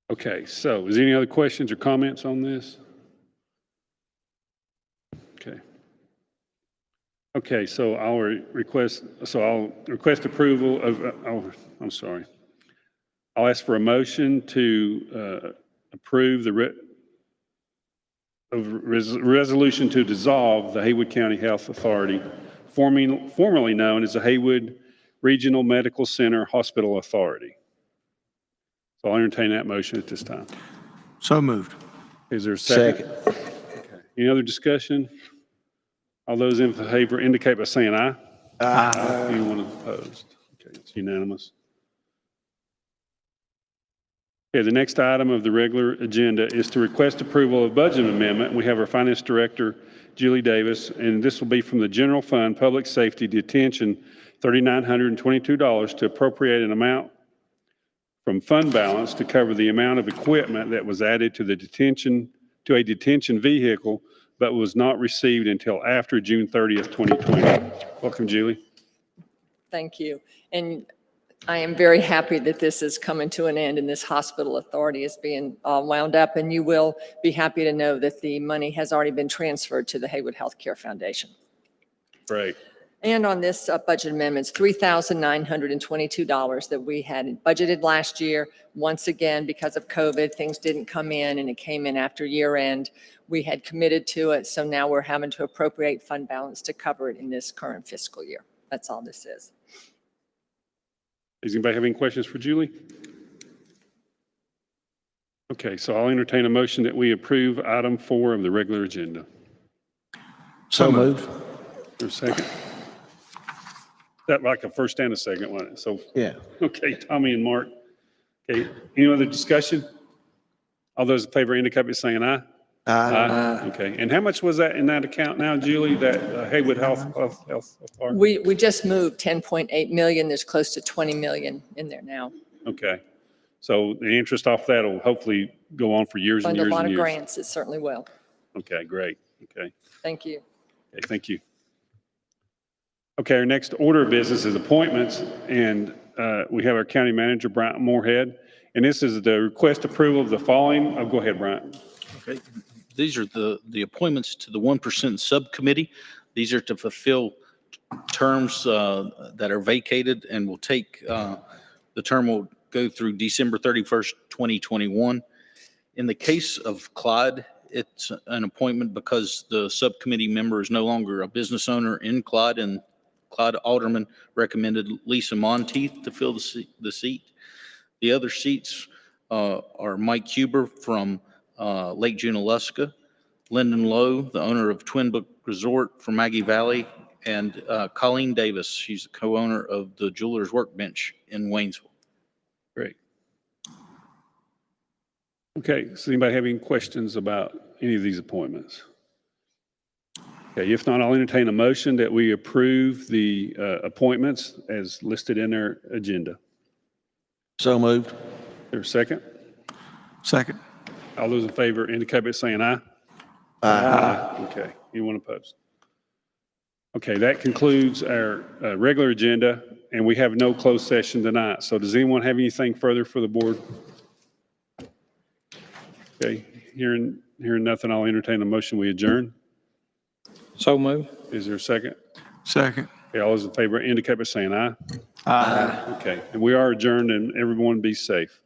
Okay, so is there any other questions or comments on this? Okay. Okay, so I'll request approval of, I'll ask for a motion to approve the resolution to dissolve the Haywood County Health Authority, formerly known as the Haywood Regional Medical Center Hospital Authority. So I'll entertain that motion at this time. So moved. Is there a second? Okay. Any other discussion? All those in favor indicate by saying aye. Aye. Anyone opposed? Okay, it's unanimous. Okay, the next item of the regular agenda is to request approval of budget amendment. We have our finance director, Julie Davis, and this will be from the general fund, public safety, detention, $3,922 to appropriate an amount from fund balance to cover the amount of equipment that was added to a detention vehicle, but was not received until after June 30th, 2020. Welcome, Julie. Thank you. And I am very happy that this is coming to an end and this hospital authority is being wound up. And you will be happy to know that the money has already been transferred to the Haywood Healthcare Foundation. Great. And on this budget amendments, $3,922 that we had budgeted last year. Once again, because of COVID, things didn't come in and it came in after year end. We had committed to it. So now we're having to appropriate fund balance to cover it in this current fiscal year. That's all this is. Does anybody have any questions for Julie? Okay, so I'll entertain a motion that we approve item 4 of the regular agenda. So moved. There's a second. That like a first and a second one. So, Yeah. okay, Tommy and Mark. Okay, any other discussion? All those in favor indicate by saying aye. Aye. Okay, and how much was that in that account now, Julie, that Haywood Health Authority? We just moved 10.8 million. There's close to 20 million in there now. Okay, so the interest off that will hopefully go on for years and Fund years a lot and of years. grants, it certainly will. Okay, great. Okay. Thank you. Okay, thank you. Okay, our next order of business is appointments, and we have our county manager, Bryant Moorhead, and this is the request approval of the following. Oh, go ahead, Bryant. Okay. These are the appointments to the 1% subcommittee. These are to fulfill terms that are vacated and will take, the term will go through December 31st, 2021. In the case of Clyde, it's an appointment because the subcommittee member is no longer a business owner in Clyde, and Clyde Alderman recommended Lisa Monteith to fill the seat. The other seats are Mike Huber from Lake Junaluska, Lyndon Lowe, the owner of Twin Brook Resort from Maggie Valley, and Colleen Davis. She's the co-owner of the Jeweler's Workbench in Waynesville. Great. Okay, so anybody have any questions about any of these appointments? Okay, if not, I'll entertain a motion that we approve the appointments as listed in our agenda. So moved. There's a second? Second. All those in favor indicate by saying aye. Aye. Okay, anyone opposed? Okay, that concludes our regular agenda, and we have no closed session tonight. So does anyone have anything further for the board? Okay, hearing nothing, I'll entertain a motion, we adjourn. So moved. Is there a second? Second. Okay, all those in favor indicate by saying aye. Aye. Okay, and we are adjourned, and everyone be safe.